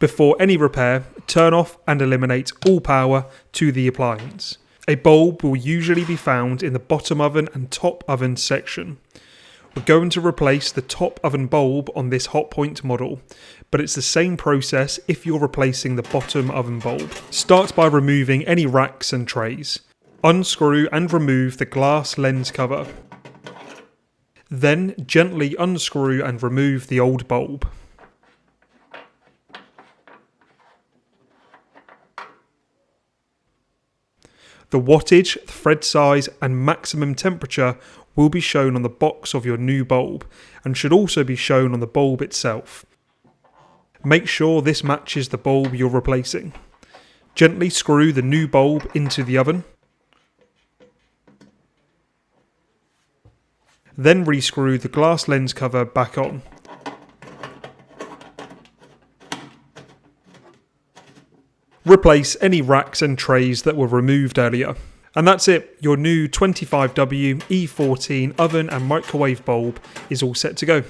Before any repair, turn off and eliminate all power to the appliance. A bulb will usually be found in the bottom oven and top oven section. We're going to replace the top oven bulb on this Hotpoint model, but it's the same process if you're replacing the bottom oven bulb. Start by removing any racks and trays. Unscrew and remove the glass lens cover. Then gently unscrew and remove the old bulb. The wattage, thread size and maximum temperature will be shown on the box of your new bulb and should also be shown on the bulb itself. Make sure this matches the bulb you're replacing. Gently screw the new bulb into the oven. Then rescrew the glass lens cover back on. Replace any racks and trays that were removed earlier. And that's it, your new 25W E14 oven and microwave bulb is all set to go.